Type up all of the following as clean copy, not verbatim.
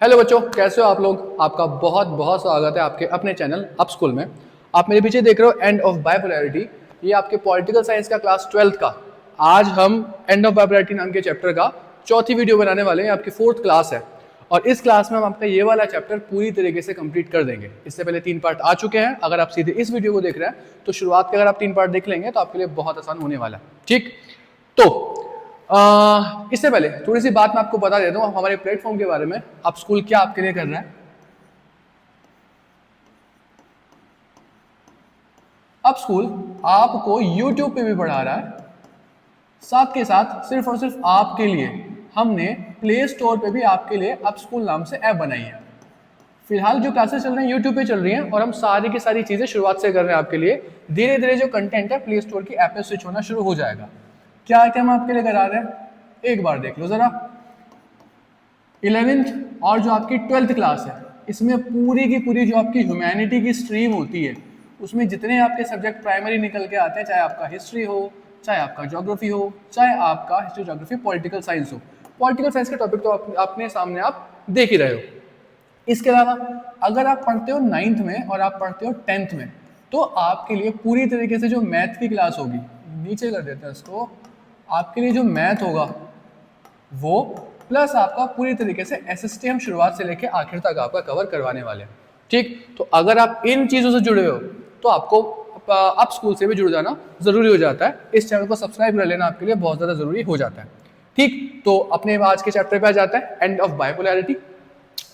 Hello बच्चों, कैसे हो आप लोग। आपका बहुत बहुत स्वागत है आपके अपने चैनल अप स्कूल में। आप मेरे पीछे देख रहे हो एंड ऑफ बायोपोलैरिटी। ये आपके पॉलिटिकल साइंस का क्लास 12th का। आज हम एंड ऑफ बायोपोलैरिटी नाम के चैप्टर का चौथी वीडियो बनाने वाले हैं। आपकी 4th क्लास है और इस क्लास में हम आपका ये वाला चैप्टर पूरी तरीके से कंप्लीट कर देंगे। इससे पहले 3 पार्ट आ चुके हैं। अगर आप सीधे इस वीडियो को देख रहे हैं तो शुरुआत के अगर आप 3 पार्ट देख लेंगे तो आपके लिए बहुत आसान होने वाला है। ठीक, तो इससे पहले थोड़ी सी बात मैं आपको बता देता हूँ हमारे प्लेटफॉर्म के बारे में। आप स्कूल क्या आपके लिए कर रहा है। अब स्कूल आपको YouTube पे भी पढ़ा रहा है, साथ के साथ सिर्फ और सिर्फ आपके लिए हमने प्ले स्टोर पे भी आपके लिए अब स्कूल नाम से ऐप बनाई है। फिलहाल जो क्लासेस चल रही हैं YouTube पे चल रही हैं और हम सारी की सारी चीजें शुरुआत से कर रहे हैं आपके लिए। धीरे धीरे जो कंटेंट है प्ले स्टोर की ऐप पे स्विच होना शुरू हो जाएगा। क्या हम आपके लिए करा रहे हैं, एक बार देख लो जरा। 11th और जो आपकी 12th क्लास है, इसमें पूरी की पूरी जो आपकी ह्यूमैनिटी की स्ट्रीम होती है, उसमें जितने आपके सब्जेक्ट प्राइमरी निकल के आते हैं, चाहे आपका हिस्ट्री हो, चाहे आपका ज्योग्राफी हो, चाहे आपका हिस्ट्री ज्योग्राफी पॉलिटिकल साइंस हो। पॉलिटिकल साइंस के टॉपिक तो अपने सामने आप देख ही रहे हो। इसके अलावा अगर आप पढ़ते हो 9th में और आप पढ़ते हो 10th में, तो आपके लिए पूरी तरीके से जो मैथ की क्लास होगी, नीचे कर देते हैं इसको, आपके लिए जो मैथ होगा वो प्लस आपका पूरी तरीके से एसएसटी हम शुरुआत से लेके आखिर तक आपका कवर करवाने वाले हैं। ठीक, तो अगर आप इन चीजों से जुड़े हो तो आपको अप स्कूल से भी जुड़ जाना जरूरी हो जाता है। इस चैनल को सब्सक्राइब कर लेना आपके लिए बहुत ज्यादा जरूरी हो जाता है। ठीक, तो अपने आज के चैप्टर पे आ जाता है, एंड ऑफ बायोपोलैरिटी।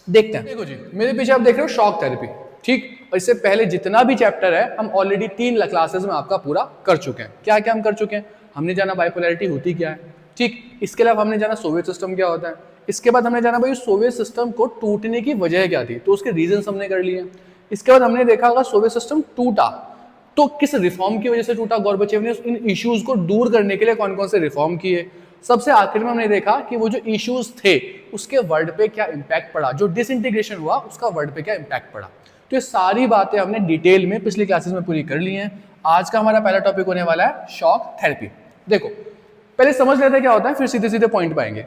देखते हैं। देखो जी, मेरे पीछे आप देख रहे हो शॉक थेरेपी। ठीक, और इससे पहले जितना भी चैप्टर है हम ऑलरेडी 3 क्लासेस में आपका पूरा कर चुके हैं। क्या क्या हम कर चुके हैं, हमने जाना बायोपोलैरिटी होती क्या है। ठीक, इसके अलावा हमने जाना सोवियत सिस्टम क्या होता है। इसके बाद हमने जाना भाई सोवियत सिस्टम को टूटने की वजह क्या थी, तो उसके रीजंस हमने कर लिए। इसके बाद हमने देखा होगा सोवियत सिस्टम टूटा तो किस रिफॉर्म की वजह से टूटा, गोर्बाचेव ने इन इश्यूज को दूर करने के लिए कौन कौन से रिफॉर्म किए। सबसे आखिर में हमने देखा कि वो जो इश्यूज थे उसके वर्ल्ड पे क्या इंपैक्ट पड़ा, जो डिसइंटीग्रेशन हुआ उसका वर्ल्ड पे क्या इंपैक्ट पड़ा। तो ये सारी बातें हमने डिटेल में पिछली क्लासेस में पूरी कर ली हैं। आज का हमारा पहला टॉपिक होने वाला है शॉक थेरेपी। देखो, पहले समझ लेते हैं क्या होता है, फिर सीधे सीधे पॉइंट पे आएंगे।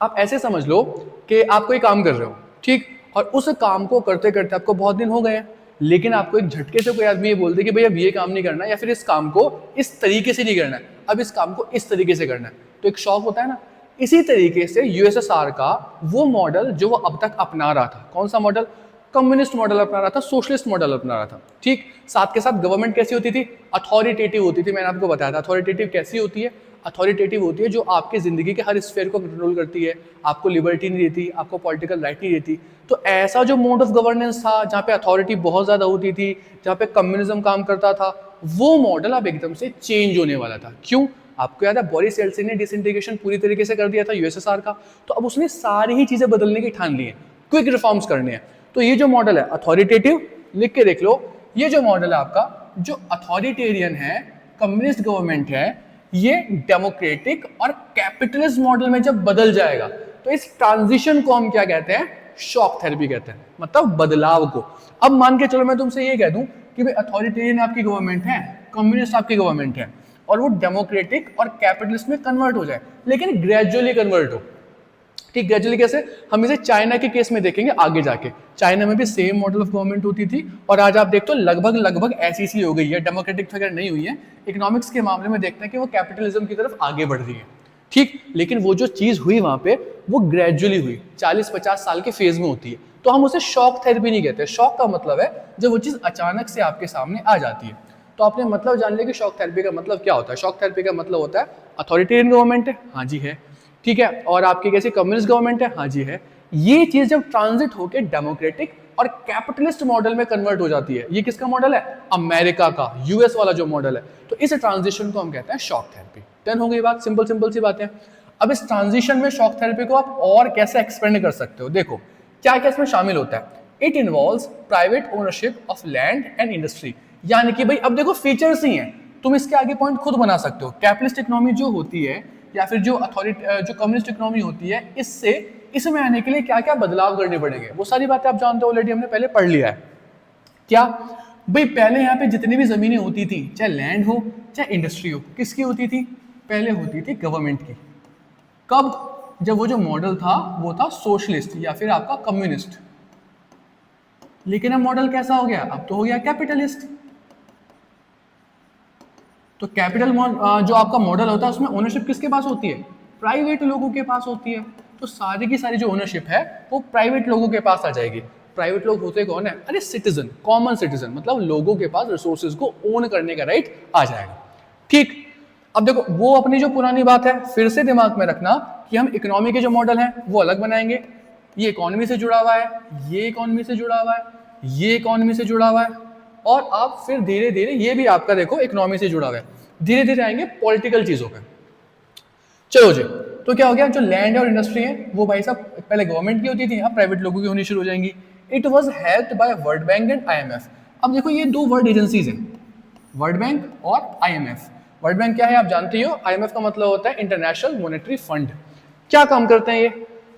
आप ऐसे समझ लो कि आप कोई काम कर रहे हो, ठीक, और उस काम को करते करते आपको बहुत दिन हो गए हैं, लेकिन आपको एक झटके से कोई आदमी ये बोल दे कि भाई अब ये काम नहीं करना, या फिर इस काम को इस तरीके से नहीं करना है, अब इस काम को इस तरीके से करना है, तो एक शॉक होता है ना। इसी तरीके से यूएसएसआर का वो मॉडल जो वो अब तक अपना रहा था, कौन सा मॉडल, कम्युनिस्ट मॉडल अपना रहा था, सोशलिस्ट मॉडल अपना रहा था। ठीक, साथ के साथ गवर्नमेंट कैसी होती थी, अथॉरिटेटिव होती थी। मैंने आपको बताया था अथॉरिटेटिव कैसी होती है। अथॉरिटेटिव होती है जो आपकी जिंदगी के हर स्फेयर को कंट्रोल करती है, आपको लिबर्टी नहीं देती, आपको पॉलिटिकल राइट नहीं देती। तो ऐसा जो मोड ऑफ गवर्नेंस था जहाँ पे अथॉरिटी बहुत ज्यादा होती थी, जहाँ पे कम्युनिज्म काम करता था, वो मॉडल अब एकदम से चेंज होने वाला था। क्यों, आपको याद है बोरिस येल्त्सिन ने डिसइंटीग्रेशन पूरी तरीके से कर दिया था यूएसएसआर का, तो अब उसने सारी ही चीजें बदलने की ठान ली है, क्विक रिफॉर्म्स करने हैं। तो ये जो मॉडल है अथॉरिटेटिव, लिख के देख लो, ये जो मॉडल है आपका जो अथॉरिटेरियन है, कम्युनिस्ट गवर्नमेंट है, ये डेमोक्रेटिक और कैपिटलिस्ट मॉडल में जब बदल जाएगा तो इस ट्रांजिशन को हम क्या कहते हैं, शॉक थेरेपी कहते हैं, मतलब बदलाव को। अब मान के चलो मैं तुमसे ये कह दूं कि भाई अथॉरिटेरियन आपकी गवर्नमेंट है, कम्युनिस्ट आपकी गवर्नमेंट है, और वो डेमोक्रेटिक और कैपिटलिस्ट में कन्वर्ट हो जाए, लेकिन ग्रेजुअली कन्वर्ट हो। ठीक, ग्रेजुअली कैसे, हम इसे चाइना के केस में देखेंगे आगे जाके। चाइना में भी सेम मॉडल ऑफ गवर्नमेंट होती थी और आज आप देखते हो लगभग ऐसी सी हो गई है, डेमोक्रेटिक फिगर नहीं हुई है। इकोनॉमिक्स के मामले में देखते हैं कि वो कैपिटलिज्म की तरफ आगे बढ़ रही है। ठीक, लेकिन वो जो चीज हुई वहां पे वो ग्रेजुअली हुई, 40-50 साल के फेज में होती है, तो हम उसे शॉक थेरेपी नहीं कहते। शॉक का मतलब है जब वो चीज अचानक से आपके सामने आ जाती है। तो आपने मतलब जान लिया कि शॉक थेरेपी का मतलब क्या होता है। शॉक थेरेपी का मतलब होता है अथॉरिटेरियन गवर्नमेंट है, हाँ जी है, ठीक है, और आपकी कैसी कम्युनिस्ट गवर्नमेंट है, हाँ जी है। ये चीज जब ट्रांजिट होकर डेमोक्रेटिक और कैपिटलिस्ट मॉडल में कन्वर्ट हो जाती है, ये किसका मॉडल है, अमेरिका का, यूएस वाला जो मॉडल है, तो इस ट्रांजिशन को हम कहते हैं शॉक थेरेपी। डन हो गई बात, सिंपल सिंपल सी बात है। अब इस ट्रांजिशन में शॉक थेरेपी को आप और कैसे एक्सपेंड कर सकते हो, देखो क्या क्या इसमें शामिल होता है। It involves private ownership of land and industry, यानी कि भाई अब देखो फीचर्स ही हैं, तुम इसके आगे पॉइंट खुद बना सकते हो। कैपिटलिस्ट इकोनॉमी जो होती है या फिर जो कम्युनिस्ट इकोनॉमी होती है, इससे इसमें आने के लिए क्या क्या बदलाव करने पड़ेंगे, वो सारी बातें आप जानते हो, ऑलरेडी हमने पहले पढ़ लिया है। क्या भाई, पहले यहाँ पे जितनी भी जमीनें होती थी, चाहे लैंड हो चाहे इंडस्ट्री हो, किसकी होती थी, पहले होती थी गवर्नमेंट की। कब, जब वो जो मॉडल था वो था सोशलिस्ट या फिर आपका कम्युनिस्ट। लेकिन अब मॉडल कैसा हो गया, अब तो हो गया कैपिटलिस्ट। तो कैपिटल जो आपका मॉडल होता है उसमें ओनरशिप किसके पास होती है, प्राइवेट लोगों के पास होती है। तो सारी की सारी जो ओनरशिप है वो प्राइवेट लोगों के पास आ जाएगी। प्राइवेट लोग होते कौन है, अरे सिटीजन, कॉमन सिटीजन, मतलब लोगों के पास रिसोर्सेज को ओन करने का राइट आ जाएगा। ठीक, अब देखो वो अपनी जो पुरानी बात है फिर से दिमाग में रखना कि हम इकोनॉमी के जो मॉडल हैं वो अलग बनाएंगे। ये इकोनॉमी से जुड़ा हुआ है, ये इकोनॉमी से जुड़ा हुआ है, ये इकोनॉमी से जुड़ा हुआ है, और आप फिर धीरे धीरे ये भी आपका देखो इकोनॉमी से जुड़ा हुआ है। धीरे धीरे आएंगे पॉलिटिकल चीजों पे। चलो जी, तो क्या हो गया, जो लैंड और इंडस्ट्री है वो भाई साहब पहले गवर्नमेंट की होती थी, अब प्राइवेट लोगों की होनी शुरू हो जाएंगी। It was helped bye world bank and IMF। अब देखो ये दो वर्ल्ड एजेंसीज हैं, वर्ल्ड बैंक और IMF। वर्ल्ड बैंक क्या है आप जानते हो, IMF का मतलब होता है इंटरनेशनल मॉनेटरी फंड। क्या काम करते हैं ये,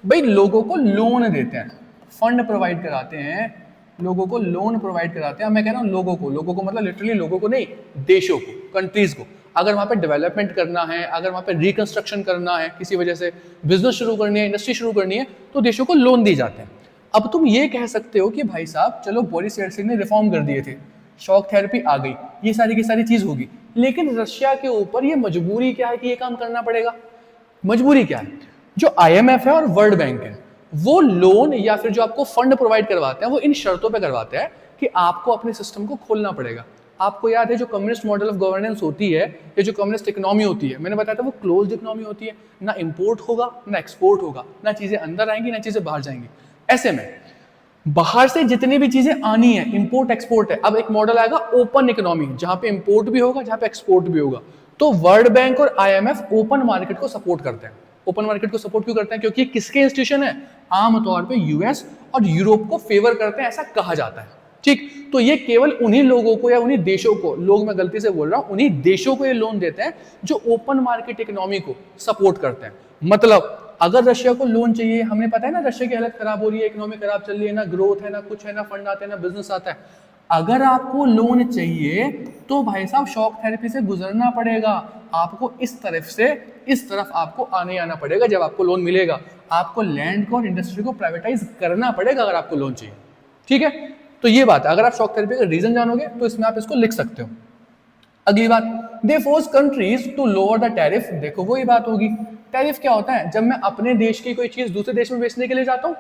भाई लोगों को लोन देते हैं, फंड प्रोवाइड कराते हैं, लोगों को लोन प्रोवाइड कराते हैं। मैं कह रहा हूँ लोगों को मतलब लिटरली लोगों को नहीं, देशों को, कंट्रीज को। अगर वहां पे डेवलपमेंट करना है, अगर वहां पे रिकंस्ट्रक्शन करना है, किसी वजह से बिजनेस शुरू करनी है, इंडस्ट्री शुरू करनी है, तो देशों को लोन दिए जाते हैं। अब तुम ये कह सकते हो कि भाई साहब चलो बोरिस येल्सिन ने रिफॉर्म कर दिए थे, शॉक थेरेपी आ गई, ये सारी की सारी चीज होगी, लेकिन रशिया के ऊपर ये मजबूरी क्या है कि ये काम करना पड़ेगा। मजबूरी क्या है, जो IMF है और वर्ल्ड बैंक है वो लोन या फिर जो आपको फंड प्रोवाइड करवाते हैं वो इन शर्तों पे करवाते हैं कि आपको अपने सिस्टम को खोलना पड़ेगा। आपको याद है जो कम्युनिस्ट मॉडल ऑफ गवर्नेंस होती है, या जो कम्युनिस्ट इकोनॉमी होती है, मैंने बताया था वो क्लोज्ड इकोनॉमी होती है, ना इंपोर्ट होगा ना एक्सपोर्ट होगा, ना चीजें अंदर आएंगी ना चीजें बाहर जाएंगी। ऐसे में बाहर से जितनी भी चीजें आनी है, इंपोर्ट एक्सपोर्ट है। अब एक मॉडल आएगा ओपन इकोनॉमी, जहां पे इंपोर्ट भी होगा, जहां पे एक्सपोर्ट भी होगा। तो वर्ल्ड बैंक और IMF ओपन मार्केट को सपोर्ट करते हैं। ओपन मार्केट को सपोर्ट क्यों करते हैं, क्योंकि किसके इंस्टीट्यूशन है, आमतौर पे US और यूरोप को फेवर करते हैं, ऐसा कहा जाता है। ठीक, तो ये केवल उन्हीं लोगों को या उन्हीं देशों को, लोग मैं गलती से बोल रहा हूं, उन्हीं देशों को ये लोन देते हैं जो ओपन मार्केट इकोनॉमी को सपोर्ट करते हैं। मतलब अगर रशिया को लोन चाहिए, हमें पता है ना रशिया की हालत खराब हो रही है, इकोनॉमी खराब चल रही है, ना ग्रोथ है, ना कुछ है, ना फंड आते हैं, ना बिजनेस आता है। अगर आपको लोन चाहिए तो भाई साहब शॉक थेरेपी से गुजरना पड़ेगा, आपको इस तरफ से इस तरफ आपको आना पड़ेगा। जब आपको लोन मिलेगा आपको लैंड को और इंडस्ट्री को प्राइवेटाइज करना पड़ेगा अगर आपको लोन चाहिए। ठीक है, तो ये बात है। अगर आप शॉक थेरेपी का रीजन जानोगे तो इसमें आप इसको लिख सकते हो। अगली बात, they force countries to lower the tariff. देखो वही बात होगी, टैरिफ क्या होता है, जब मैं अपने देश की कोई चीज दूसरे देश में बेचने के लिए जाता हूँ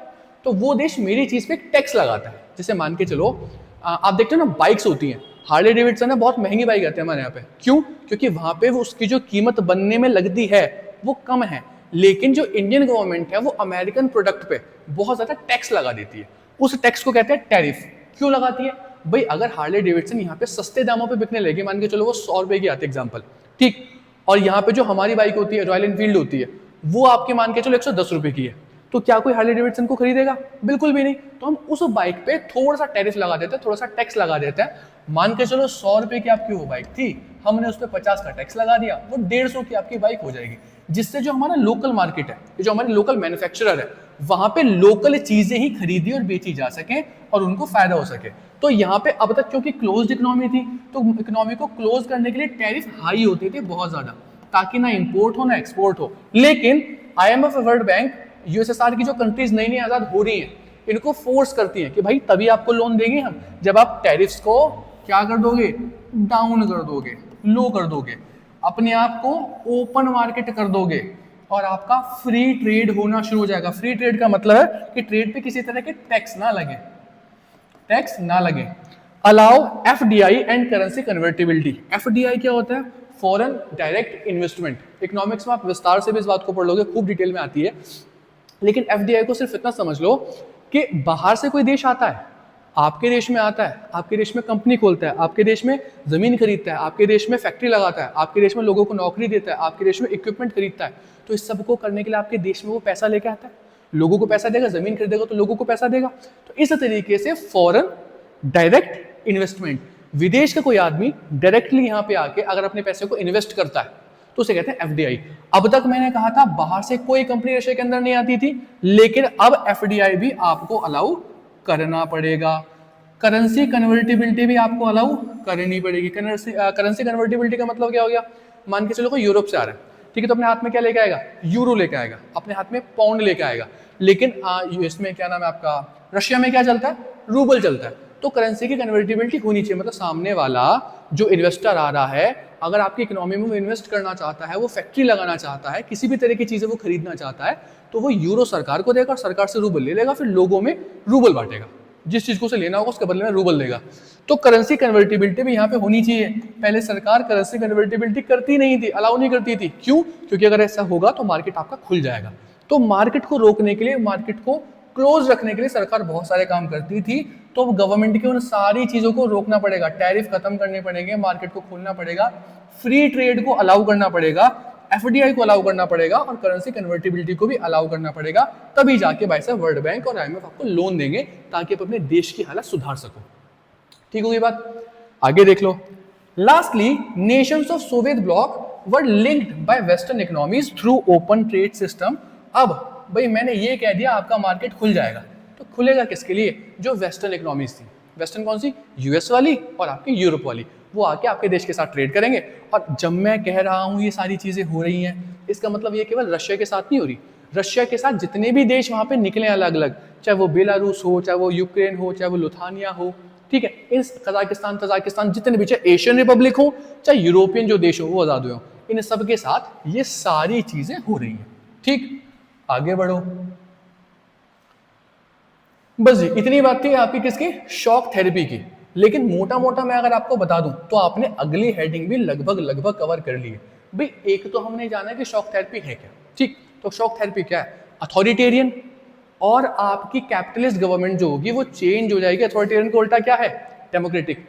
तो वो देश मेरी चीज पे एक टैक्स लगाता है। जैसे मान के चलो आप देखते हो ना बाइक्स होती हैं, हार्ले डेविडसन है, बहुत महंगी बाइक आती है हमारे यहाँ पे। क्यों, क्योंकि वहां पे वो उसकी जो कीमत बनने में लगती है वो कम है, लेकिन जो इंडियन गवर्नमेंट है वो अमेरिकन प्रोडक्ट पे बहुत ज्यादा टैक्स लगा देती है। उस टैक्स को कहते हैं टैरिफ। क्यों लगाती है भाई, अगर हार्ले डेविडसन यहाँ पे सस्ते दामों पे बिकने लगे, मान के चलो वो 100 रुपए की आती है एग्जाम्पल, ठीक, और यहाँ पे जो हमारी बाइक होती है रॉयल एनफील्ड होती है वो आपके मान के चलो 110 रुपए की है, तो क्या कोई हार्ले डेविडसन को खरीदेगा, बिल्कुल भी नहीं। तो हम उस बाइक पे थोड़ा सा टैरिफ लगा देते हैं, थोड़ा सा टैक्स लगा देते हैं। मान के चलो 100 रुपए की आपकी वो बाइक थी, हमने उस पर 50 का टैक्स लगा दिया, वो 150 की आपकी बाइक हो जाएगी। जिससे जो हमारा लोकल मार्केट है, जो हमारे लोकल मैन्युफैक्चरर है, वहां पे लोकल चीजें ही खरीदी और बेची जा सके और उनको फायदा हो सके। तो यहाँ पे अब तक क्योंकि क्लोज्ड इकोनॉमी थी तो इकोनॉमी को क्लोज करने के लिए टैरिफ हाई होते थे बहुत ज्यादा, ताकि ना इंपोर्ट हो ना एक्सपोर्ट हो। लेकिन IMF वर्ल्ड बैंक USSR की जो कंट्रीज नई नई आजाद हो रही हैं इनको फोर्स करती हैं कि भाई तभी आपको लोन देंगे हम जब आप टैरिफ्स को क्या कर दोगे, डाउन कर दोगे, लो कर दोगे, अपने आप को ओपन मार्केट कर दोगे और आपका फ्री ट्रेड होना शुरू हो जाएगा। फ्री ट्रेड का मतलब है कि ट्रेड पे किसी तरह के टैक्स ना लगे, टैक्स ना लगे। Allow FDI and currency convertibility. FDI क्या होता है, फॉरेन डायरेक्ट इन्वेस्टमेंट। इकोनॉमिक्स में आप विस्तार से भी इस बात को पढ़ लोगे, खूब डिटेल में आती है। लेकिन FDI को सिर्फ इतना समझ लो कि बाहर से कोई देश आता है, आपके देश में आता है, आपके देश में कंपनी खोलता है, आपके देश में जमीन खरीदता है, आपके देश में फैक्ट्री लगाता है, आपके देश में लोगों को नौकरी देता है, आपके देश में इक्विपमेंट खरीदता है, तो इस सबको करने के लिए आपके देश में वो पैसा लेके आता है, लोगों को पैसा देगा, जमीन खरीदेगा तो लोगों को पैसा देगा। तो इस तरीके से फॉरेन डायरेक्ट इन्वेस्टमेंट, विदेश का कोई आदमी डायरेक्टली यहाँ पे आके अगर अपने पैसे को इन्वेस्ट करता है तो उसे कहते हैं FDI। अब तक मैंने कहा था बाहर से कोई कंपनी रशिया के अंदर नहीं आती थी, लेकिन अब FDI भी आपको अलाउ करना पड़ेगा। करेंसी कन्वर्टिबिलिटी भी आपको अलाउ करनी पड़ेगी। करेंसी कन्वर्टिबिलिटी का मतलब क्या हो गया, मान के चलो कोई यूरोप से आ रहा है, ठीक है, तो अपने हाथ में क्या लेके आएगा, यूरो लेके आएगा, अपने हाथ में पाउंड लेके आएगा। लेकिन यूएस में क्या नाम है आपका, रशिया में क्या चलता है, रूबल चलता है। तो करेंसी की कन्वर्टिबिलिटी होनी चाहिए, मतलब सामने वाला जो इन्वेस्टर आ रहा है, अगर आपकी इकोनॉमी में वो इन्वेस्ट करना चाहता है, वो फैक्ट्री लगाना चाहता है, किसी भी तरह की चीजें वो खरीदना चाहता है, तो वो यूरो सरकार को देगा और सरकार से रूबल ले लेगा, फिर लोगों में रूबल बांटेगा, जिस चीज को उसे लेना होगा उसके बदले में रूबल देगा। तो करेंसी कन्वर्टिबिलिटी भी यहाँ पे होनी चाहिए। पहले सरकार करेंसी कन्वर्टिबिलिटी करती नहीं थी, अलाउ नहीं करती थी। क्यों? क्योंकि अगर ऐसा होगा तो मार्केट आपका खुल जाएगा। तो मार्केट को रोकने के लिए, मार्केट को क्लोज रखने के लिए सरकार बहुत सारे काम करती थी। तो गवर्नमेंट के उन सारी चीजों को रोकना पड़ेगा, टैरिफ खत्म करने पड़ेंगे, मार्केट को खोलना पड़ेगा, फ्री ट्रेड को अलाउ करना पड़ेगा, एफडीआई को अलाउ करना पड़ेगा और करेंसी कन्वर्टिबिलिटी को भी अलाउ करना पड़ेगा। तभी जाके भाई साहब वर्ल्ड बैंक और आईएमएफ आपको लोन देंगे ताकि आप अपने देश की हालत सुधार सको। ठीक होगी बात? आगे देख लो। Lastly, nations of Soviet bloc were linked by western economies through open trade system. अब भाई मैंने ये कह दिया आपका मार्केट खुल जाएगा, तो खुलेगा किसके लिए? जो वेस्टर्न इकोनॉमीज थी। वेस्टर्न कौन सी? यूएस वाली और आपकी यूरोप वाली। वो आके आपके देश के साथ ट्रेड करेंगे। और जब मैं कह रहा हूं ये सारी चीजें हो रही हैं, इसका मतलब ये केवल रशिया के साथ नहीं हो रही, रशिया के साथ जितने भी देश वहां पे निकले अलग अलग, चाहे वो बेलारूस हो, चाहे वो यूक्रेन हो, चाहे वो लुथानिया हो, ठीक है, इस कजाकिस्तान जितने भी, चाहे एशियन रिपब्लिक हो, चाहे यूरोपियन जो देश हो वो आजाद हो, इन सब के साथ ये सारी चीजें हो रही हैं। ठीक, आगे बढ़ो। बस जी इतनी बात थी आपकी किसकी? शॉक थेरेपी की। लेकिन मोटा मोटा मैं अगर आपको बता दूं तो आपने अगली हेडिंग भी लगभग कवर कर ली है। भाई एक तो हमने जाना है कि शॉक थेरेपी है क्या। ठीक, तो शॉक थेरेपी क्या है? अथॉरिटेरियन और आपकी कैपिटलिस्ट गवर्नमेंट जो होगी वो चेंज हो जाएगी। अथॉरिटेरियन का उल्टा क्या है? डेमोक्रेटिक।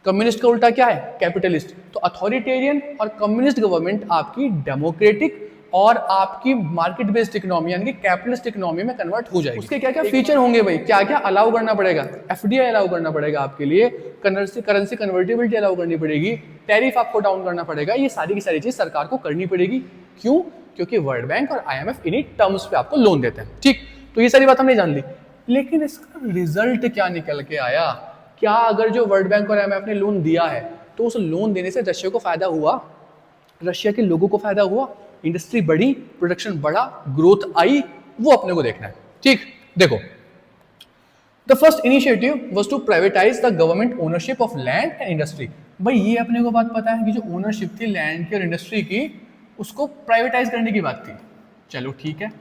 कम्युनिस्ट का उल्टा क्या है? कैपिटलिस्ट। तो अथॉरिटेरियन और कम्युनिस्ट गवर्नमेंट आपकी डेमोक्रेटिक और आपकी मार्केट बेस्ड इकोनॉमी यानी कि कैपिटलिस्ट इकोनॉमी में कन्वर्ट हो जाएगी। उसके क्या क्या फीचर होंगे भाई, क्या क्या अलाउ करना पड़ेगा? एफडीआई अलाउ करना पड़ेगा आपके लिए, करेंसी कन्वर्टिबिलिटी अलाउ करनी पड़ेगी, टैरिफ आपको डाउन करना पड़ेगा। ये सारी की सारी चीज सरकार को करनी पड़ेगी। क्यों? क्योंकि वर्ल्ड बैंक और आईएमएफ इन्हीं टर्म्स पे आपको लोन देते हैं। ठीक, तो ये सारी बात हमने जान ली। लेकिन इसका रिजल्ट क्या निकल के आया? क्या अगर जो वर्ल्ड बैंक और आईएमएफ ने लोन दिया है तो उस लोन देने से रशिया को फायदा हुआ? रशिया के लोगों को फायदा हुआ? इंडस्ट्री बढ़ी, प्रोडक्शन बढ़ा, ग्रोथ आई? वो अपने को देखना है। ठीक, देखो, the first initiative was to privatize the government ownership of land and industry. भाई ये अपने को बात पता है कि जो ओनरशिप थी लैंड की और इंडस्ट्री की, उसको प्राइवेटाइज करने की बात थी। चलो ठीक है,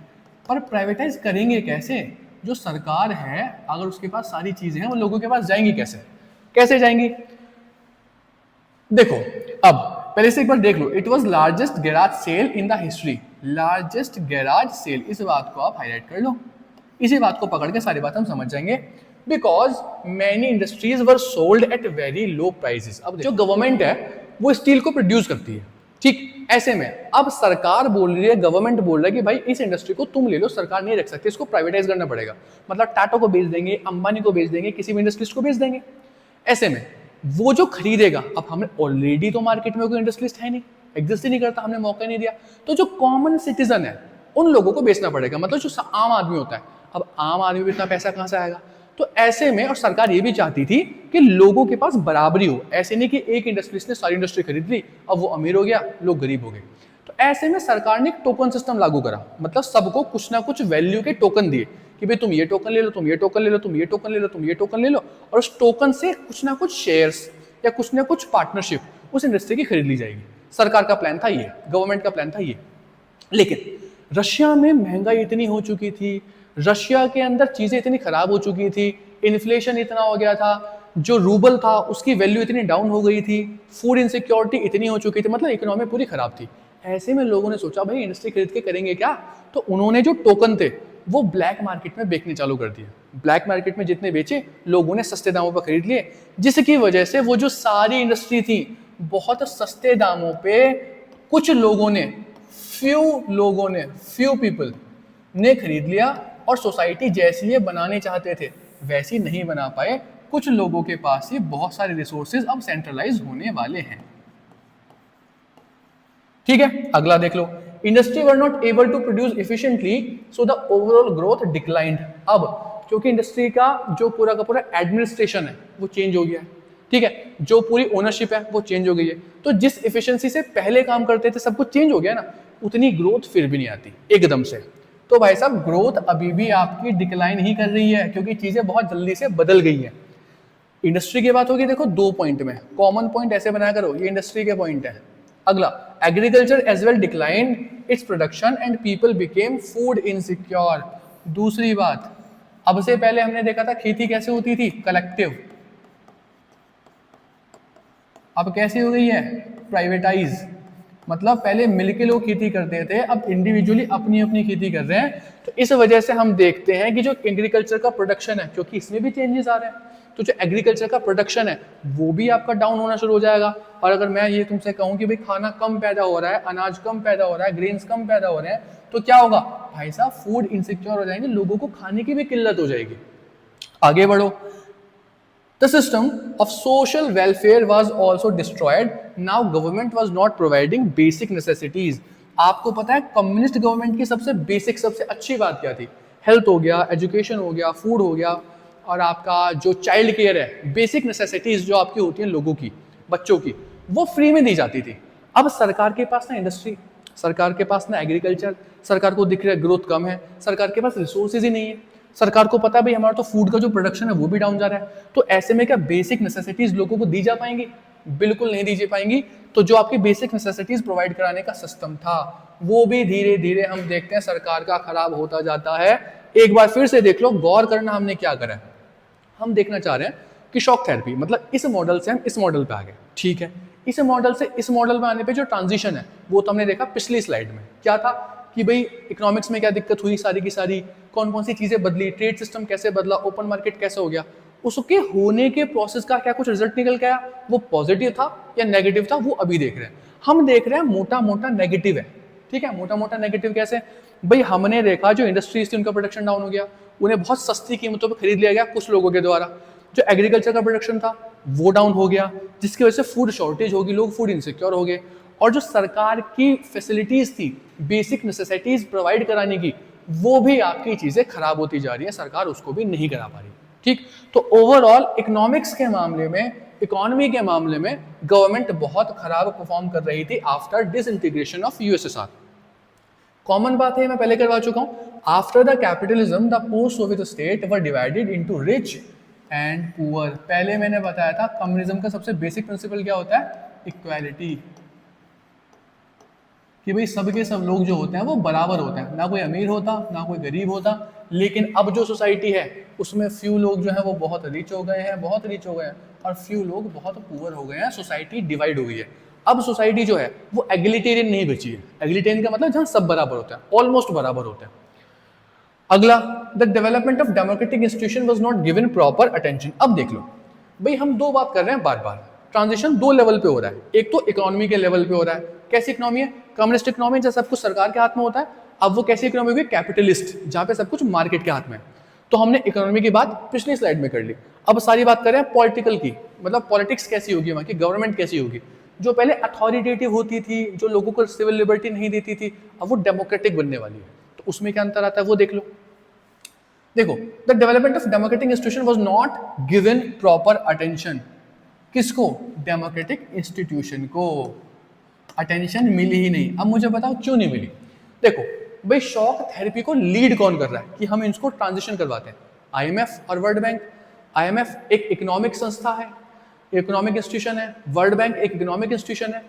पर प्राइवेटाइज करेंगे कैसे? जो सरकार है अगर उसके पास सारी चीजें हैं, वो लोगों के पास जाएंगी कैसे? कैसे जाएंगी? देखो, अब पहले से एक बार देख लो। It was largest garage sale in the history. Largest garage sale, इस बात को आप हाईलाइट कर लो। इसी बात को पकड़ के सारी बात हम समझ जाएंगे। Because many industries were sold at very low prices. अब जो गवर्नमेंट है वो स्टील को प्रोड्यूस करती है। ठीक, ऐसे में अब सरकार बोल रही है, गवर्नमेंट बोल रहा है कि भाई इस इंडस्ट्री को तुम ले लो, सरकार नहीं रख सकती, इसको प्राइवेटाइज करना पड़ेगा। मतलब टाटा को बेच देंगे, अंबानी को बेच देंगे, किसी भी इंडस्ट्रीज को बेच देंगे। ऐसे में वो जो खरीदेगा, अब हमें ऑलरेडी तो मार्केट में कोई इंडस्ट्रियलिस्ट है नहीं, एग्जिस्ट ही नहीं करता, हमने मौका नहीं दिया, तो जो कॉमन सिटीजन है उन लोगों को बेचना पड़ेगा। मतलब जो आम आदमी होता है, अब आम आदमी भी इतना पैसा कहां से आएगा? तो ऐसे में, और सरकार ये भी चाहती थी कि लोगों के पास बराबरी हो। ऐसे नहीं कि एक इंडस्ट्रियलिस्ट ने सारी इंडस्ट्री खरीद ली, अब वो अमीर हो गया, लोग गरीब हो गए। तो ऐसे में सरकार ने एक टोकन सिस्टम लागू करा। मतलब सबको कुछ ना कुछ वैल्यू के टोकन दिए कि भाई तुम ये टोकन ले लो, तुम ये टोकन ले लो, तुम ये टोकन ले लो, तुम ये टोकन ले लो, और उस टोकन से कुछ ना कुछ शेयर्स या कुछ ना कुछ पार्टनरशिप उस इंडस्ट्री की खरीद ली जाएगी। सरकार का प्लान था ये, गवर्नमेंट का प्लान था ये। लेकिन रशिया में महंगाई इतनी हो चुकी थी, रशिया के अंदर चीजें इतनी खराब हो चुकी थी, इन्फ्लेशन इतना हो गया था, जो रूबल था उसकी वैल्यू इतनी डाउन हो गई थी, फूड इनसिक्योरिटी इतनी हो चुकी थी, मतलब इकोनॉमी पूरी खराब थी। ऐसे में लोगों ने सोचा भाई इंडस्ट्री खरीद के करेंगे क्या? तो उन्होंने जो टोकन थे वो ब्लैक मार्केट में बेचने चालू कर दिए। ब्लैक मार्केट में जितने बेचे, लोगों ने सस्ते दामों पर खरीद लिए, जिसकी वजह से वो जो सारी इंडस्ट्री थी बहुत सस्ते दामों पे कुछ लोगों ने, फ्यू पीपल ने खरीद लिया, और सोसाइटी जैसी ये बनाने चाहते थे वैसी नहीं बना पाए। कुछ लोगों के पास ही बहुत सारे रिसोर्सेज अब सेंट्रलाइज होने वाले हैं। ठीक है, अगला देख लो। Industry were not able to produce efficiently, so the overall growth declined. अब क्योंकि इंडस्ट्री का जो पूरा का पूरा एडमिनिस्ट्रेशन है वो चेंज हो गया है, ठीक है, जो पूरी ओनरशिप है वो चेंज हो गई है, तो जिस इफिशिएंसी से पहले काम करते थे सब कुछ चेंज हो गया ना, उतनी ग्रोथ फिर भी नहीं आती एकदम से। तो भाई साहब ग्रोथ अभी भी आपकी डिक्लाइन ही कर रही है, क्योंकि चीजें बहुत जल्दी से बदल गई हैं। इंडस्ट्री की बात होगी, देखो 2 पॉइंट में कॉमन पॉइंट ऐसे बनाया करो, ये इंडस्ट्री के पॉइंट है। अगला, agriculture as well decline its production and people became food insecure. दूसरी बात, अब से पहले हमने देखा था खेती कैसे होती थी, कलेक्टिव, अब कैसे हो गई है, प्राइवेटाइज। मतलब पहले मिलके लोग खेती करते थे, अब इंडिविजुअली अपनी अपनी खेती कर रहे हैं। तो इस वजह से हम देखते हैं कि जो एग्रीकल्चर का प्रोडक्शन है, क्योंकि इसमें भी चेंजेस आ रहे हैं, तो जो एग्रीकल्चर का प्रोडक्शन है वो भी आपका डाउन होना शुरू हो जाएगा। और अगर मैं ये तुमसे कहूं कि भाई खाना कम पैदा हो रहा है, अनाज कम पैदा हो रहा है, ग्रेन्स कम पैदा हो रहे हैं, तो क्या होगा भाई साहब, फूड इनसिक्योर हो जाएंगे, लोगों को खाने की भी किल्लत हो जाएगी। आगे बढ़ो, the system of social welfare was also destroyed. Now government was not providing basic necessities. आपको पता है कम्युनिस्ट गवर्नमेंट की सबसे बेसिक सबसे अच्छी बात क्या थी, हेल्थ हो गया, एजुकेशन हो गया, फूड हो गया, और आपका जो चाइल्ड केयर है, बेसिक नेसेसिटीज जो आपकी होती हैं लोगों की, बच्चों की, वो फ्री में दी जाती थी। अब सरकार के पास ना इंडस्ट्री, सरकार के पास ना एग्रीकल्चर, सरकार को दिख रहा है ग्रोथ कम है, सरकार के पास रिसोर्सेज ही नहीं है, सरकार को पता है भाई हमारा तो फूड का जो प्रोडक्शन है वो भी डाउन जा रहा है। तो ऐसे में क्या बेसिक नेसेसिटीज लोगों को दी जा पाएंगी, बिल्कुल नहीं दी जा पाएंगी। तो जो आपकी बेसिक नेसेसिटीज प्रोवाइड कराने का सिस्टम था वो भी धीरे धीरे हम देखते हैं सरकार का खराब होता जाता है। एक बार फिर से देख लो, गौर करना हमने क्या करा है, हम देखना चाह रहे हैं कि शॉक थेरेपी, मतलब इस मॉडल से हम इस मॉडल पे आ गए, ठीक है। इस मॉडल से इस मॉडल में आने पे जो ट्रांजिशन है वो तो हमने देखा पिछली स्लाइड में, क्या था कि भाई इकोनॉमिक्स में क्या दिक्कत हुई, सारी की सारी कौन कौन सी चीजें बदली, ट्रेड सिस्टम कैसे बदला, ओपन मार्केट कैसे हो गया, उसके होने के प्रोसेस का क्या कुछ रिजल्ट निकल के आया, वो पॉजिटिव था या नेगेटिव था, वो अभी देख रहे हैं। हम देख रहे हैं मोटा मोटा नेगेटिव है, ठीक है। मोटा मोटा नेगेटिव कैसे, भाई हमने देखा जो इंडस्ट्रीज थी उनका प्रोडक्शन डाउन हो गया, उन्हें बहुत सस्ती कीमतों पर खरीद लिया गया कुछ लोगों के द्वारा। जो एग्रीकल्चर का प्रोडक्शन था वो डाउन हो गया, जिसकी वजह से फूड शॉर्टेज होगी, लोग फूड इनसिक्योर हो गए। और जो सरकार की फैसिलिटीज थी बेसिक नेसेसिटीज प्रोवाइड कराने की, वो भी आपकी चीजें खराब होती जा रही है, सरकार उसको भी नहीं करा पा रही, ठीक। तो ओवरऑल इकोनॉमिक्स के मामले में, इकोनॉमी के मामले में गवर्नमेंट बहुत खराब परफॉर्म कर रही थी after disintegration of USSR. Common बात है, मैं पहले करवा चुका हूं, after the capitalism the post Soviet state were divided into rich and poor. पहले मैंने बताया था कम्युनिज्म का सबसे बेसिक प्रिंसिपल क्या होता है, इक्वालिटी, कि भाई सबके सब लोग जो होते हैं वो बराबर होते हैं, ना कोई अमीर होता ना कोई गरीब होता। लेकिन अब जो सोसाइटी है उसमें फ्यू लोग जो है वो बहुत रिच हो गए हैं, बहुत रिच हो गए हैं, और फ्यू लोग बहुत पुअर हो गए हैं, सोसाइटी डिवाइड हो गई है। अब सोसाइटी जो है वो एग्लिटेरियन नहीं बची है। एग्लिटेरियन का मतलब जहां सब बराबर होता है, ऑलमोस्ट बराबर होते हैं। अगला, the development of democratic institution was not given proper attention. अब देख लो भाई, हम दो बात कर रहे हैं बार बार, ट्रांजिशन दो लेवल पे हो रहा है। एक तो इकोनॉमी के लेवल पे हो रहा है, कैसी इकोनॉमी है, कम्युनिस्ट इकोनॉमी जहाँ सब कुछ सरकार के हाथ में होता है। अब वो कैसी इकोनॉमी हुई, कैपिटलिस्ट, जहाँ पे सब कुछ मार्केट के हाथ में है। तो हमने इकोनॉमी की बात पिछली स्लाइड में कर ली, अब सारी बात करें पॉलिटिकल की, मतलब पॉलिटिक्स कैसी होगी, वहाँ की गवर्नमेंट कैसी होगी। जो पहले अथॉरिटेटिव होती थी, जो लोगों को सिविल लिबर्टी नहीं देती थी, अब वो डेमोक्रेटिक बनने वाली है। तो उसमें क्या अंतर आता है वो देख लो। देखो, the development of democratic institution was not given proper attention. किसको, डेमोक्रेटिक इंस्टीट्यूशन को अटेंशन मिली ही नहीं। अब मुझे बताओ क्यों नहीं मिली। देखो भाई, शॉक थेरेपी को लीड कौन कर रहा है कि हम इसको ट्रांजिशन करवाते हैं, आईएमएफ और वर्ल्ड बैंक। आईएमएफ एक इकोनॉमिक संस्था है, इकोनॉमिक इंस्टीट्यूशन है, वर्ल्ड बैंक एक इकोनॉमिक इंस्टीट्यूशन है।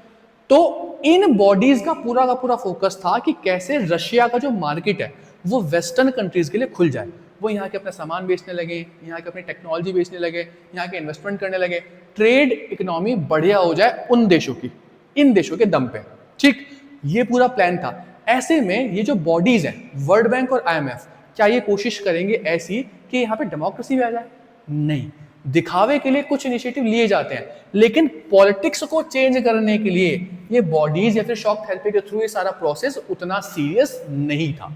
तो इन बॉडीज का पूरा फोकस था कि कैसे रशिया का जो मार्केट है वो वेस्टर्न कंट्रीज के लिए खुल जाए, वो यहाँ के अपना सामान बेचने लगे, यहाँ के अपनी टेक्नोलॉजी बेचने लगे, यहाँ के इन्वेस्टमेंट करने लगे, ट्रेड इकोनॉमी बढ़िया हो जाए उन देशों की, इन देशों के दम पे, ठीक। ये पूरा प्लान था। ऐसे में ये जो बॉडीज हैं, वर्ल्ड बैंक और आईएमएफ, क्या ये कोशिश करेंगे ऐसी कि यहाँ पे डेमोक्रेसी भी आ जाए? नहीं, दिखावे के लिए कुछ इनिशिएटिव लिए जाते हैं, लेकिन पॉलिटिक्स को चेंज करने के लिए ये बॉडीज या फिर शॉक थेरेपी के थ्रू ये सारा प्रोसेस उतना सीरियस नहीं था।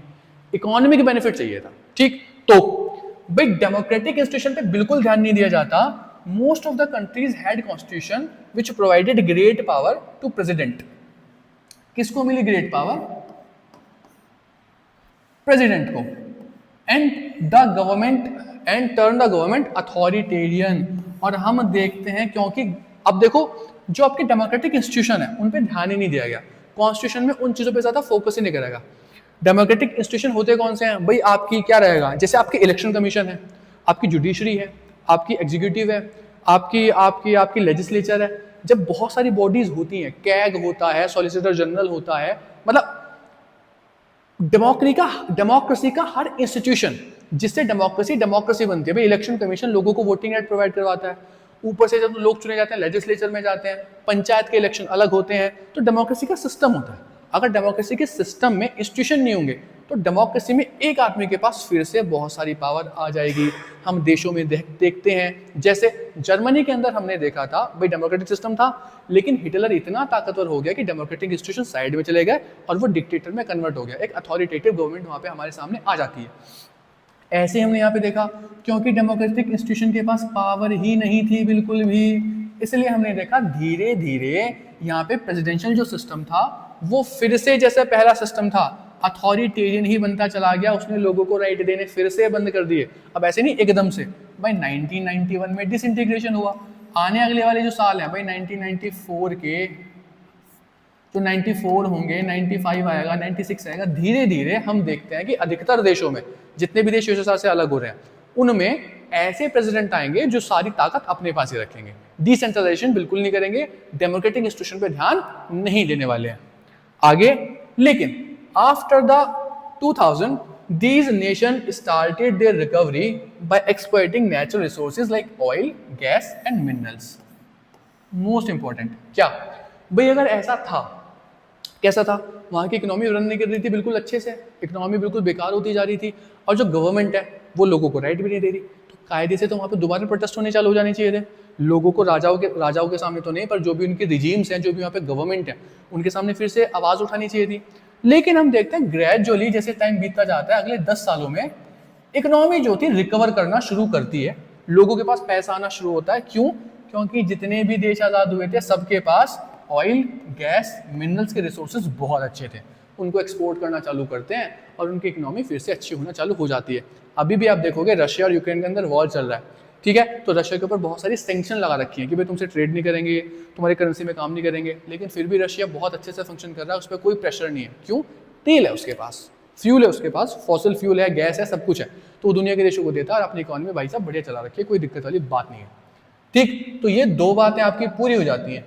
इकोनॉमिक बेनिफिट चाहिए था, ठीक। तो भाई डेमोक्रेटिक इंस्टीट्यूशन पे बिल्कुल ध्यान नहीं दिया जाता। Most of the countries had constitution which provided great power to president. किसको मिली ग्रेट पावर? प्रेसिडेंट को। And the government and turn the government authoritarian. और हम देखते हैं, क्योंकि अब देखो जो आपके डेमोक्रेटिक इंस्टीट्यूशन है उन पे ध्यान ही नहीं दिया गया, कॉन्स्टिट्यूशन में उन चीज़ों पे ज़्यादा फोकस ही नहीं करेगा। डेमोक्रेटिक इंस्टीट्यूशन होते कौन से हैं भाई? आपकी क्या रहेगा, जैसे आपकी इलेक्शन कमीशन है, आपकी जुडिशरी है, आपकी एग्जीक्यूटिव है, आपकी आपकी आपकी लेजिस्लेचर है। जब बहुत सारी बॉडीज होती हैं, कैग होता है, सॉलिसिटर जनरल होता है, मतलब डेमोक्रेसी का हर इंस्टीट्यूशन जिससे डेमोक्रेसी बनती है। भाई इलेक्शन कमीशन लोगों को वोटिंग राइट प्रोवाइड करवाता है, ऊपर से जब लोग चुने जाते हैं लेजिस्लेचर में जाते हैं, पंचायत के इलेक्शन अलग होते हैं, तो डेमोक्रेसी का सिस्टम होता है। अगर डेमोक्रेसी के सिस्टम में इंस्टीट्यूशन नहीं होंगे तो डेमोक्रेसी में एक आदमी के पास फिर से बहुत सारी पावर आ जाएगी। हम देशों में देखते हैं, जैसे जर्मनी के अंदर हमने देखा था भाई डेमोक्रेटिक सिस्टम था, लेकिन हिटलर इतना ताकतवर हो गया कि डेमोक्रेटिक इंस्टीट्यूशन साइड में चले गए और वो डिक्टेटर में कन्वर्ट हो गया। एक अथॉरिटेटिव गवर्नमेंट वहाँ पे हमारे सामने आ जाती है। ऐसे हमने यहाँ पे देखा, क्योंकि डेमोक्रेटिक इंस्टीट्यूशन के पास पावर ही नहीं थी बिल्कुल भी, इसलिए हमने देखा धीरे धीरे यहाँ पे प्रेसिडेंशियल जो सिस्टम था वो फिर से जैसे पहला सिस्टम था अथॉरिटेरियन ही बनता चला गया। उसने लोगों को राइट देने फिर से बंद कर दिए। अब ऐसे नहीं एकदम से, भाई 1991 में डिसइंटीग्रेशन हुआ, आने अगले वाले जो साल हैं भाई 1994 के जो 94 होंगे, 95 आएगा, 96 आएगा, धीरे धीरे हम देखते हैं कि अधिकतर देशों में, जितने भी देश यूएसएसआर से अलग हो रहे हैं, उनमें ऐसे प्रेसिडेंट आएंगे जो सारी ताकत अपने पास ही रखेंगे, डिसेंट्रलाइजेशन बिल्कुल नहीं करेंगे, डेमोक्रेटिक इंस्टीट्यूशन पे ध्यान नहीं देने वाले हैं आगे। लेकिन after the 2000 these nations started their recovery by exploiting natural resources like oil, gas and minerals. Most important क्या भाई, अगर ऐसा था, कैसा था, वहाँ की इकोनॉमी रन नहीं कर रही थी बिल्कुल अच्छे से, इकोनॉमी बिल्कुल बेकार होती जा रही थी, और जो गवर्नमेंट है वो लोगों को राइट भी नहीं दे रही, तो कायदे से तो वहाँ पे दोबारा प्रोटेस्ट होने चालू हो जाने चाहिए थे। लोगों को राजाओं के सामने तो नहीं, पर जो भी उनके रिजीम्स हैं, जो भी वहाँ पे गवर्नमेंट है, उनके सामने फिर से आवाज़ उठानी चाहिए थी। लेकिन हम देखते हैं ग्रेजुअली जैसे टाइम बीतता जाता है, अगले 10 सालों में इकोनॉमी जो थी रिकवर करना शुरू करती है, लोगों के पास पैसा आना शुरू होता है। क्यों? क्योंकि जितने भी देश आज़ाद हुए थे सबके पास ऑयल, गैस, मिनरल्स के रिसोर्सेज बहुत अच्छे थे, उनको एक्सपोर्ट करना चालू करते हैं और उनकी इकोनॉमी फिर से अच्छी होना चालू हो जाती है। अभी भी आप देखोगे रशिया और यूक्रेन के अंदर वॉर चल रहा है, ठीक है, तो रशिया के ऊपर बहुत सारी सैंक्शन लगा रखी है कि भाई तुमसे ट्रेड नहीं करेंगे, तुम्हारी करेंसी में काम नहीं करेंगे, लेकिन फिर भी रशिया बहुत अच्छे से फंक्शन कर रहा है, उस पर कोई प्रेशर नहीं है। क्यों? तेल है उसके पास, फ्यूल है उसके पास, फॉसिल फ्यूल है, गैस है, सब कुछ है, तो वो दुनिया के देशों को देता है और अपनी इकोनॉमी भाई साहब बढ़िया चला रखी है, कोई दिक्कत वाली बात नहीं है। ठीक, तो ये दो बातें आपकी पूरी हो जाती हैं।